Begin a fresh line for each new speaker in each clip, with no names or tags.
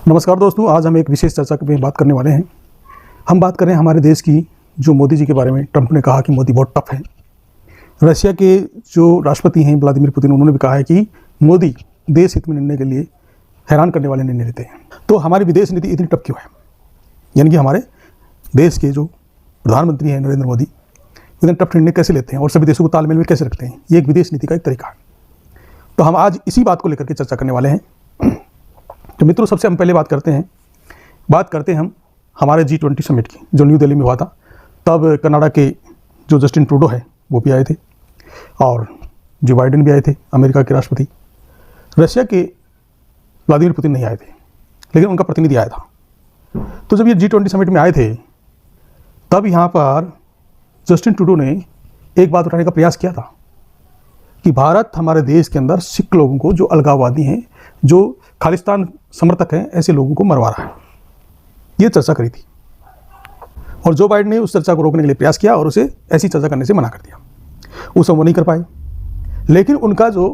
नमस्कार दोस्तों, आज हम एक विशेष चर्चा में बात करने वाले हैं। हम बात करें हमारे देश की, जो मोदी जी के बारे में। ट्रंप ने कहा कि मोदी बहुत टफ है। रशिया के जो राष्ट्रपति हैं व्लादिमीर पुतिन, उन्होंने भी कहा है कि मोदी देश हित में निर्णय के लिए हैरान करने वाले निर्णय लेते हैं। तो हमारी विदेश नीति इतनी टफ क्यों है? यानी कि हमारे देश के जो प्रधानमंत्री हैं नरेंद्र मोदी, इतने टफ निर्णय कैसे लेते हैं और सभी देशों को तालमेल में कैसे रखते हैं? ये एक विदेश नीति का एक तरीका है। तो हम आज इसी बात को लेकर के चर्चा करने वाले हैं। तो मित्रों, सबसे हम पहले बात करते हैं हम हमारे G20 समिट की, जो न्यू दिल्ली में हुआ था। तब कनाडा के जो जस्टिन ट्रूडो है वो भी आए थे और जो बाइडेन भी आए थे, अमेरिका के राष्ट्रपति। रशिया के व्लादिमीर पुतिन नहीं आए थे, लेकिन उनका प्रतिनिधि आया था। तो जब ये G20 समिट में आए थे, तब यहाँ पर जस्टिन ट्रूडो ने एक बात उठाने का प्रयास किया था कि भारत हमारे देश के अंदर सिख लोगों को, जो अलगाववादी हैं, जो खालिस्तान समर्थक हैं, ऐसे लोगों को मरवा रहा है। ये चर्चा करी थी और जो बाइडेन ने उस चर्चा को रोकने के लिए प्रयास किया और उसे ऐसी चर्चा करने से मना कर दिया। उस समय वो नहीं कर पाए, लेकिन उनका जो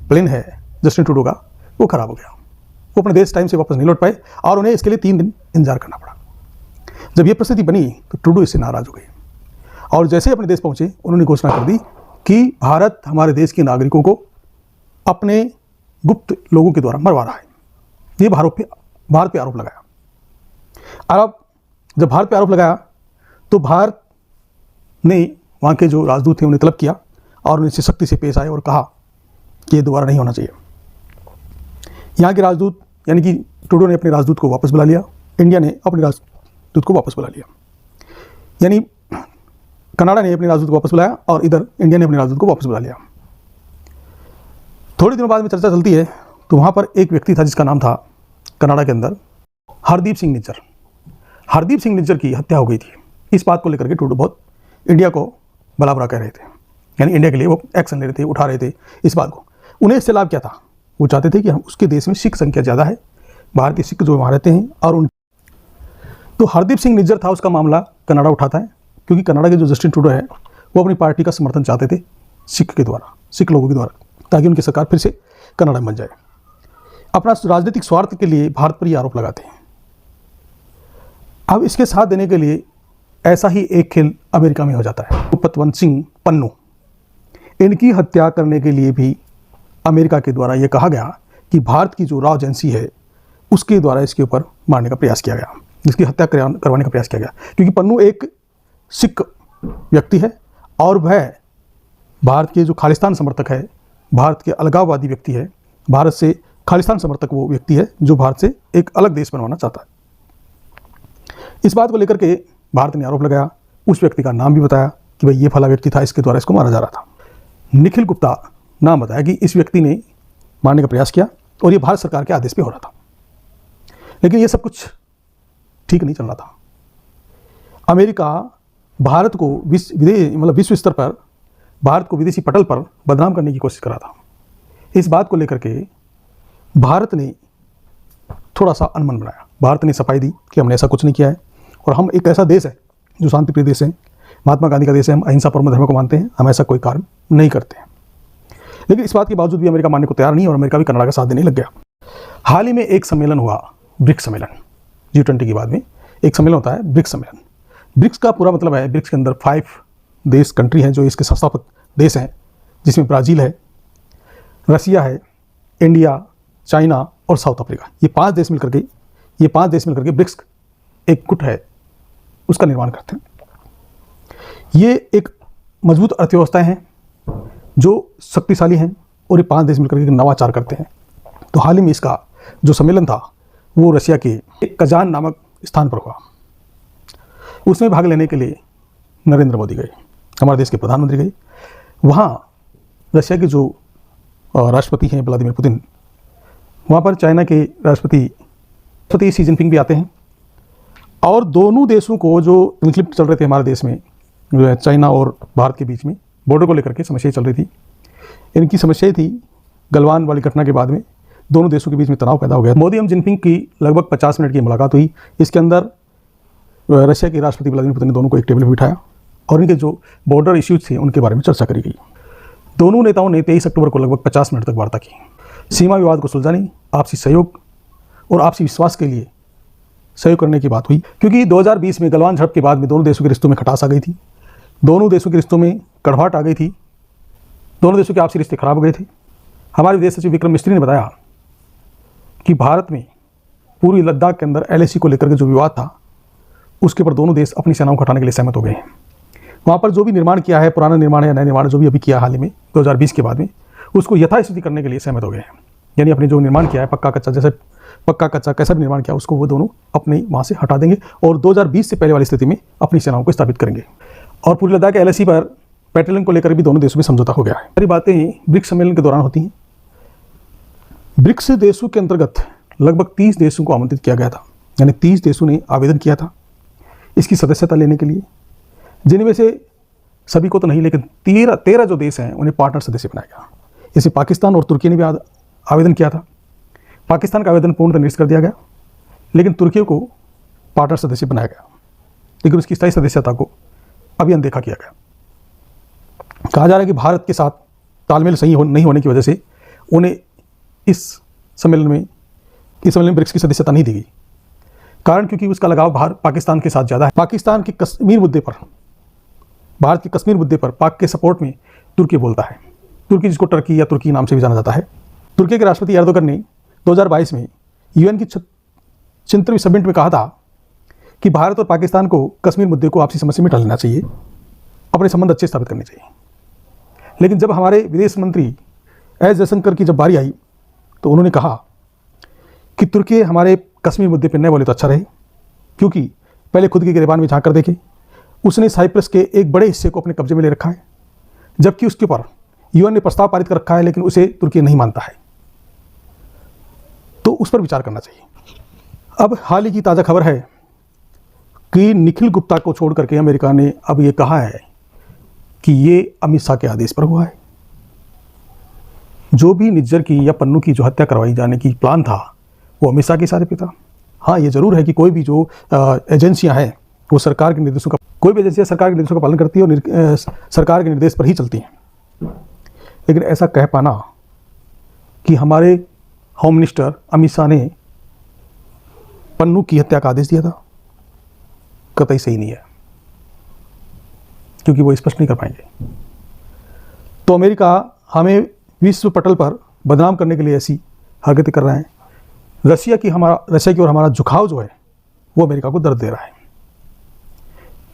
प्लान है जस्टिन ट्रूडो का, वो खराब हो गया। वो अपने देश टाइम से वापस नहीं लौट पाए और उन्हें इसके लिए 3 दिन इंतजार करना पड़ा। जब ये परिस्थिति बनी तो ट्रूडो इससे नाराज हो गए और जैसे ही अपने देश पहुंचे, उन्होंने घोषणा कर दी कि भारत हमारे देश के नागरिकों को अपने गुप्त लोगों के द्वारा मरवा रहा है। ये भारत पे आरोप लगाया। अब जब भारत पे आरोप लगाया तो भारत ने, वहाँ के जो राजदूत थे, उन्हें तलब किया और उनसे सख्ती से पेश आए और कहा कि ये दोबारा नहीं होना चाहिए। यहाँ के राजदूत, यानी कि ट्रूडो ने अपने राजदूत को वापस बुला लिया, इंडिया ने अपने राजदूत को वापस बुला लिया। यानी कनाडा ने अपने राजदूत को वापस बुलाया और इधर इंडिया ने अपने राजदूत को वापस बुला लिया। थोड़े दिनों बाद में चर्चा चलती है तो वहाँ पर एक व्यक्ति था जिसका नाम था कनाडा के अंदर हरदीप सिंह निज्जर। हरदीप सिंह निज्जर की हत्या हो गई थी। इस बात को लेकर के ट्रूडो बहुत इंडिया को भला बुरा कह रहे थे, यानी इंडिया के लिए वो एक्शन ले रहे थे, उठा रहे थे इस बात को। उन्हें इससे लाभ क्या था? वो चाहते थे कि हम, उसके देश में सिख संख्या ज़्यादा है, भारतीय सिख जो वहाँ रहते हैं, और उन तो हरदीप सिंह निज्जर था, उसका मामला कनाडा उठाता है, क्योंकि कनाडा के जो जस्टिन ट्रूडो है वो अपनी पार्टी का समर्थन चाहते थे सिख के द्वारा, सिख लोगों के द्वारा, ताकि उनकी सरकार फिर से कनाडा में बन जाए। अपना राजनीतिक स्वार्थ के लिए भारत पर ये आरोप लगाते हैं। अब इसके साथ देने के लिए ऐसा ही एक खेल अमेरिका में हो जाता है। पतवंत सिंह पन्नू, इनकी हत्या करने के लिए भी अमेरिका के द्वारा ये कहा गया कि भारत की जो रॉ एजेंसी है उसके द्वारा इसके ऊपर मारने का प्रयास किया गया, इसकी हत्या करवाने का प्रयास किया गया, क्योंकि पन्नू एक सिख व्यक्ति है और वह भारत के जो खालिस्तान समर्थक है, भारत के अलगाववादी व्यक्ति है, भारत से खालिस्तान समर्थक वो व्यक्ति है जो भारत से एक अलग देश बनवाना चाहता है। इस बात को लेकर के भारत ने आरोप लगाया, उस व्यक्ति का नाम भी बताया कि भाई ये फला व्यक्ति था, इसके द्वारा इसको मारा जा रहा था। निखिल गुप्ता नाम बताया कि इस व्यक्ति ने मारने का प्रयास किया और ये भारत सरकार के आदेश पे हो रहा था। लेकिन ये सब कुछ ठीक नहीं चल रहा था। अमेरिका भारत को विश्व स्तर पर भारत को विदेशी पटल पर बदनाम करने की कोशिश कर रहा था। इस बात को लेकर के भारत ने थोड़ा सा अनमन बनाया। भारत ने सफाई दी कि हमने ऐसा कुछ नहीं किया है और हम एक ऐसा देश है जो शांतिप्रिय देश है, महात्मा गांधी का देश है, हम अहिंसा परम धर्म को मानते हैं, हम ऐसा कोई कार्य नहीं करते हैं। लेकिन इस बात के बावजूद भी अमेरिका मानने को तैयार नहीं और अमेरिका भी कनाडा का साथ देने लग गया। हाल ही में एक सम्मेलन हुआ, ब्रिक्स सम्मेलन। G20 के बाद में एक सम्मेलन होता है, ब्रिक्स सम्मेलन। ब्रिक्स का पूरा मतलब है, ब्रिक्स के अंदर 5 देश, कंट्री हैं जो इसके संस्थापक देश हैं, जिसमें ब्राज़ील है, रसिया है, इंडिया, चाइना और साउथ अफ्रीका। ये 5 देश मिलकर के ब्रिक्स एक गुट है, उसका निर्माण करते हैं। ये एक मजबूत अर्थव्यवस्थाएं हैं जो शक्तिशाली हैं और ये 5 देश मिलकर के नवाचार करते हैं। तो हाल ही में इसका जो सम्मेलन था वो रशिया के कजान नामक स्थान पर हुआ। उसमें भाग लेने के लिए नरेंद्र मोदी गए, हमारे देश के प्रधानमंत्री गए। वहाँ रशिया के जो राष्ट्रपति हैं व्लादिमीर पुतिन, वहाँ पर चाइना के राष्ट्रपति शी जिनपिंग भी आते हैं और दोनों देशों को जो कॉन्फ्लिक्ट चल रहे थे हमारे देश में, जो है चाइना और भारत के बीच में बॉर्डर को लेकर के समस्याएं चल रही थी। इनकी समस्याएं थी, गलवान वाली घटना के बाद में दोनों देशों के बीच में तनाव पैदा हो गया। मोदी और जिनपिंग की लगभग 50 मिनट की मुलाकात हुई। इसके अंदर रशिया के राष्ट्रपति व्लादिमीर पुतिन ने दोनों को एक टेबल पर बिठाया और इनके जो बॉर्डर इश्यूज थे उनके बारे में चर्चा करी गई। दोनों नेताओं ने 23 अक्टूबर को लगभग 50 मिनट तक वार्ता की। सीमा विवाद को सुलझाने, आपसी सहयोग और आपसी विश्वास के लिए सहयोग करने की बात हुई, क्योंकि 2020 में गलवान झड़प के बाद में दोनों देशों के रिश्तों में खटास आ गई थी, दोनों देशों के रिश्तों में कड़वाहट आ गई थी, दोनों देशों के आपसी रिश्ते खराब हो गए थे। हमारे विदेश सचिव विक्रम मिस्त्री ने बताया कि भारत में पूर्वी लद्दाख के अंदर LAC को लेकर के जो विवाद था उसके पर दोनों देश अपनी सेनाओं को हटाने के लिए सहमत हो गए हैं। वहाँ पर जो भी निर्माण किया है, पुराना निर्माण या नया निर्माण जो भी अभी किया हाल ही में 2020 के बाद में, उसको यथास्थिति करने के लिए सहमत हो गए हैं। यानी अपने जो निर्माण किया है पक्का कच्चा, जैसे पक्का कच्चा कैसा भी निर्माण किया उसको वो दोनों अपने वहाँ से हटा देंगे और 2020 से पहले वाली स्थिति में अपनी सेनाओं को स्थापित करेंगे। और पूर्वी लद्दाख के LAC पर पेट्रोलिंग को लेकर भी दोनों देशों में समझौता हो गया है। सारी बातें ब्रिक्स सम्मेलन के दौरान होती हैं। ब्रिक्स देशों के अंतर्गत लगभग 30 देशों को आमंत्रित किया गया था, यानी 30 देशों ने आवेदन किया था इसकी सदस्यता लेने के लिए, जिनमें से सभी को तो नहीं लेकिन 13 जो देश हैं उन्हें पार्टनर सदस्य बनाया गया। जैसे पाकिस्तान और तुर्की ने भी आवेदन किया था। पाकिस्तान का आवेदन पूर्णतः निरस्त कर दिया गया, लेकिन तुर्की को पार्टनर सदस्य बनाया गया, लेकिन उसकी स्थायी सदस्यता को अभी अनदेखा किया गया। कहा जा रहा है कि भारत के साथ तालमेल सही नहीं होने की वजह से उन्हें इस सम्मेलन में ब्रिक्स की सदस्यता नहीं दी गई। कारण क्योंकि उसका लगाव पाकिस्तान के साथ ज़्यादा है। पाकिस्तान के कश्मीर मुद्दे पर, भारत के कश्मीर मुद्दे पर पाक के सपोर्ट में तुर्की बोलता है। तुर्की, जिसको टर्की या तुर्की नाम से भी जाना जाता है। तुर्की के राष्ट्रपति एर्दोगन ने 2022 में UN की 76वीं समिट में कहा था कि भारत और पाकिस्तान को कश्मीर मुद्दे को आपसी समस्या में टाल लेना चाहिए, अपने संबंध अच्छे स्थापित करने चाहिए। लेकिन जब हमारे विदेश मंत्री एस जयशंकर की जब बारी आई तो उन्होंने कहा कि तुर्की हमारे कश्मीर मुद्दे पर न बोले तो अच्छा रहे, क्योंकि पहले खुद के गिरेबान में झांक कर देखे। उसने साइप्रस के एक बड़े हिस्से को अपने कब्जे में ले रखा है, जबकि उसके ऊपर UN ने प्रस्ताव पारित कर रखा है, लेकिन उसे तुर्की नहीं मानता है, तो उस पर विचार करना चाहिए। अब हाल ही की ताज़ा खबर है कि निखिल गुप्ता को छोड़ करके अमेरिका ने अब ये कहा है कि ये अमित शाह के आदेश पर हुआ है। जो भी निज्जर की या पन्नू की जो हत्या करवाई जाने की प्लान था वो अमित शाह के इशारे पे था। हाँ, ये जरूर है कि कोई भी जो एजेंसियां हैं वो सरकार के निर्देशों का, कोई भी एजेंसियां सरकार के निर्देशों का पालन करती है और सरकार के निर्देश पर ही चलती हैं, लेकिन ऐसा कह पाना कि हमारे होम मिनिस्टर अमित शाह ने पन्नू की हत्या का आदेश दिया था, कतई सही नहीं है, क्योंकि वो स्पष्ट नहीं कर पाएंगे। तो अमेरिका हमें विश्व पटल पर बदनाम करने के लिए ऐसी हरकतें कर रहे हैं। रशिया की ओर हमारा झुकाव जो है वो अमेरिका को दर्द दे रहा है,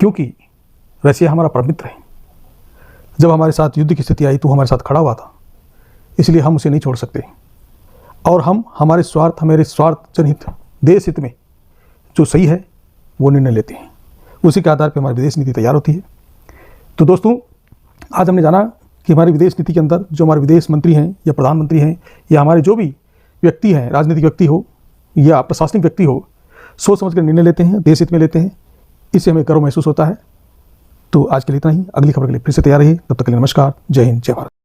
क्योंकि रशिया हमारा परम मित्र है। जब हमारे साथ युद्ध की स्थिति आई तो हमारे साथ खड़ा हुआ था, इसलिए हम उसे नहीं छोड़ सकते। और हम हमारे स्वार्थ जनहित, देश हित में जो सही है वो निर्णय लेते हैं, उसी के आधार पर हमारी विदेश नीति तैयार होती है। तो दोस्तों, आज हमने जाना कि हमारी विदेश नीति के अंदर जो हमारे विदेश मंत्री हैं या प्रधानमंत्री हैं या हमारे जो भी व्यक्ति हैं, राजनीतिक व्यक्ति हो या प्रशासनिक व्यक्ति हो, सोच समझ कर निर्णय लेते हैं, देश हित में लेते हैं। इससे हमें गर्व महसूस होता है। तो आज के लिए इतना ही। अगली खबर के लिए फिर से तैयार रहिए। तब तक के लिए नमस्कार। जय हिंद, जय भारत।